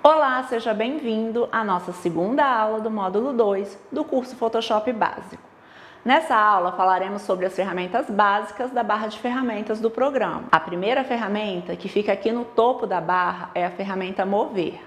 Olá, seja bem-vindo à nossa segunda aula do módulo 2 do curso Photoshop Básico. Nessa aula falaremos sobre as ferramentas básicas da barra de ferramentas do programa. A primeira ferramenta, que fica aqui no topo da barra, é a ferramenta Mover.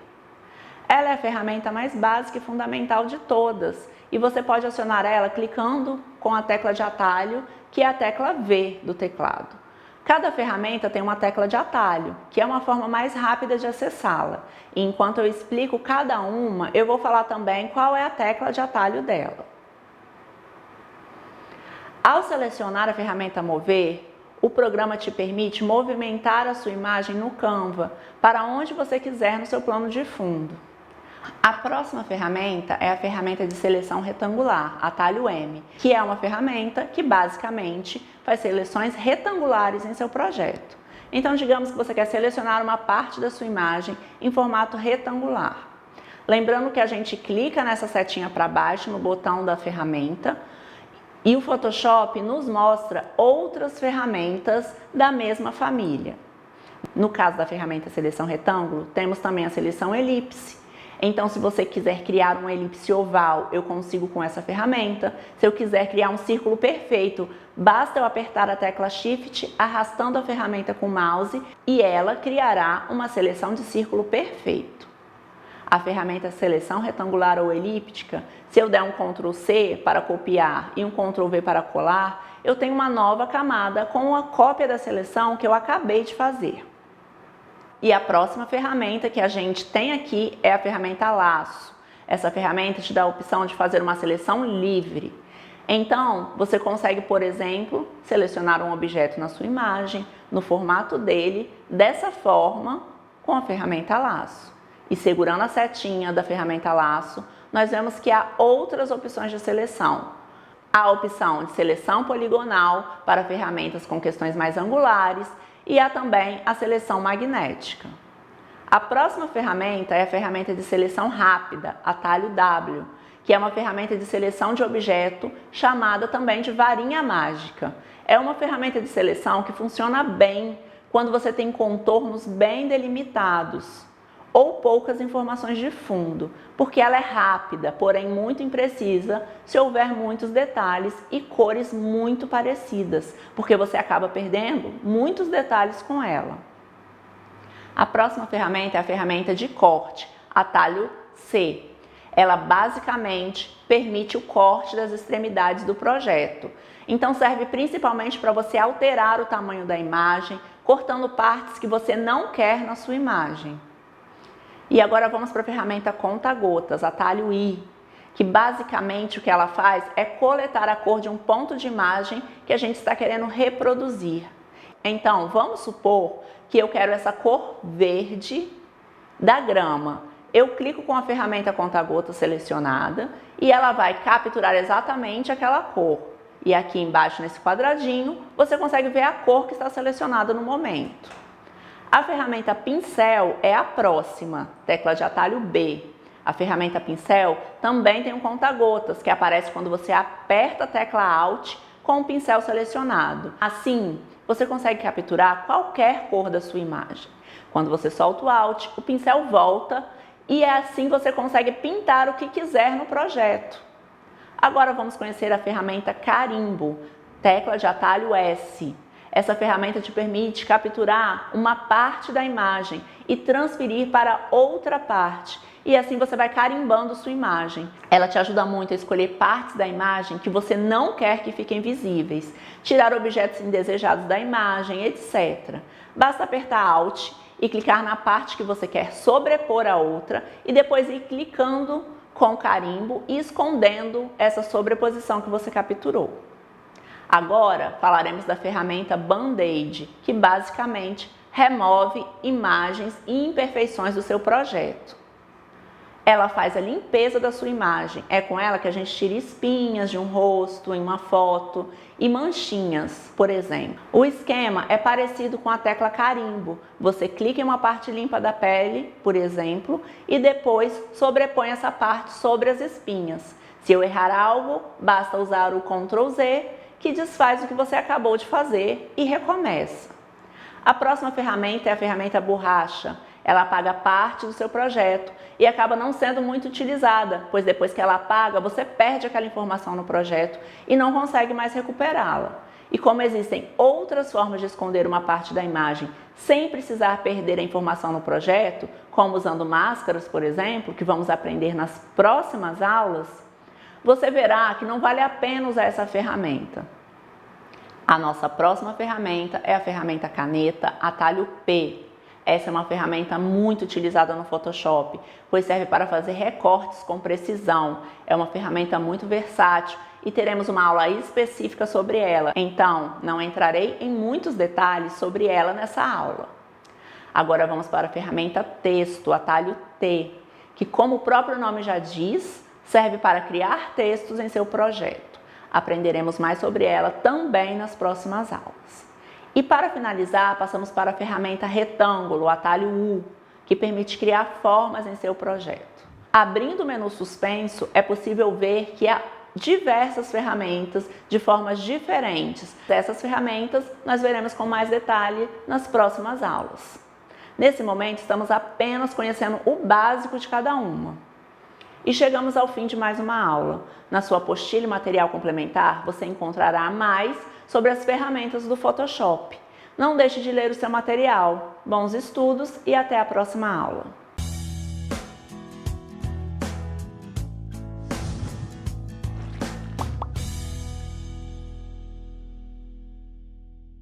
Ela é a ferramenta mais básica e fundamental de todas e você pode acionar ela clicando com a tecla de atalho, que é a tecla V do teclado. Cada ferramenta tem uma tecla de atalho, que é uma forma mais rápida de acessá-la. E enquanto eu explico cada uma, eu vou falar também qual é a tecla de atalho dela. Ao selecionar a ferramenta Mover, o programa te permite movimentar a sua imagem no Canva para onde você quiser no seu plano de fundo. A próxima ferramenta é a ferramenta de seleção retangular, atalho M, que é uma ferramenta que basicamente faz seleções retangulares em seu projeto. Então, digamos que você quer selecionar uma parte da sua imagem em formato retangular. Lembrando que a gente clica nessa setinha para baixo no botão da ferramenta e o Photoshop nos mostra outras ferramentas da mesma família. No caso da ferramenta seleção retângulo, temos também a seleção elipse. Então, se você quiser criar uma elipse oval, eu consigo com essa ferramenta. Se eu quiser criar um círculo perfeito, basta eu apertar a tecla Shift, arrastando a ferramenta com o mouse e ela criará uma seleção de círculo perfeito. A ferramenta seleção retangular ou elíptica, se eu der um Ctrl C para copiar e um Ctrl V para colar, eu tenho uma nova camada com a cópia da seleção que eu acabei de fazer. E a próxima ferramenta que a gente tem aqui é a ferramenta Laço. Essa ferramenta te dá a opção de fazer uma seleção livre. Então, você consegue, por exemplo, selecionar um objeto na sua imagem, no formato dele, dessa forma, com a ferramenta Laço. E segurando a setinha da ferramenta Laço, nós vemos que há outras opções de seleção. Há a opção de seleção poligonal para ferramentas com questões mais angulares, e há também a seleção magnética. A próxima ferramenta é a ferramenta de seleção rápida, atalho W, que é uma ferramenta de seleção de objeto chamada também de varinha mágica. É uma ferramenta de seleção que funciona bem quando você tem contornos bem delimitados ou poucas informações de fundo, porque ela é rápida, porém muito imprecisa se houver muitos detalhes e cores muito parecidas, porque você acaba perdendo muitos detalhes com ela. A próxima ferramenta é a ferramenta de corte, atalho C. Ela basicamente permite o corte das extremidades do projeto. Então serve principalmente para você alterar o tamanho da imagem, cortando partes que você não quer na sua imagem. E agora vamos para a ferramenta conta-gotas, atalho I, que basicamente o que ela faz é coletar a cor de um ponto de imagem que a gente está querendo reproduzir. Então, vamos supor que eu quero essa cor verde da grama. Eu clico com a ferramenta conta-gotas selecionada e ela vai capturar exatamente aquela cor. E aqui embaixo nesse quadradinho, você consegue ver a cor que está selecionada no momento. A ferramenta pincel é a próxima, tecla de atalho B. A ferramenta pincel também tem um conta-gotas, que aparece quando você aperta a tecla Alt com o pincel selecionado. Assim, você consegue capturar qualquer cor da sua imagem. Quando você solta o Alt, o pincel volta e assim você consegue pintar o que quiser no projeto. Agora vamos conhecer a ferramenta carimbo, tecla de atalho S. Essa ferramenta te permite capturar uma parte da imagem e transferir para outra parte. E assim você vai carimbando sua imagem. Ela te ajuda muito a escolher partes da imagem que você não quer que fiquem visíveis, tirar objetos indesejados da imagem, etc. Basta apertar Alt e clicar na parte que você quer sobrepor a outra e depois ir clicando com carimbo e escondendo essa sobreposição que você capturou. Agora falaremos da ferramenta Band-Aid, que basicamente remove imagens e imperfeições do seu projeto. Ela faz a limpeza da sua imagem. É com ela que a gente tira espinhas de um rosto, em uma foto e manchinhas, por exemplo. O esquema é parecido com a tecla carimbo. Você clica em uma parte limpa da pele, por exemplo, e depois sobrepõe essa parte sobre as espinhas. Se eu errar algo, basta usar o Ctrl Z, que desfaz o que você acabou de fazer e recomeça. A próxima ferramenta é a ferramenta borracha. Ela apaga parte do seu projeto e acaba não sendo muito utilizada, pois depois que ela apaga, você perde aquela informação no projeto e não consegue mais recuperá-la. E como existem outras formas de esconder uma parte da imagem sem precisar perder a informação no projeto, como usando máscaras, por exemplo, que vamos aprender nas próximas aulas, você verá que não vale a pena usar essa ferramenta. A nossa próxima ferramenta é a ferramenta caneta atalho P. Essa é uma ferramenta muito utilizada no Photoshop, pois serve para fazer recortes com precisão. É uma ferramenta muito versátil e teremos uma aula específica sobre ela. Então, não entrarei em muitos detalhes sobre ela nessa aula. Agora vamos para a ferramenta texto, atalho T, que, como o próprio nome já diz, serve para criar textos em seu projeto. Aprenderemos mais sobre ela também nas próximas aulas. E para finalizar, passamos para a ferramenta retângulo, atalho U, que permite criar formas em seu projeto. Abrindo o menu suspenso, é possível ver que há diversas ferramentas de formas diferentes. Dessas ferramentas, nós veremos com mais detalhe nas próximas aulas. Nesse momento, estamos apenas conhecendo o básico de cada uma. E chegamos ao fim de mais uma aula. Na sua apostila e material complementar, você encontrará mais sobre as ferramentas do Photoshop. Não deixe de ler o seu material. Bons estudos e até a próxima aula!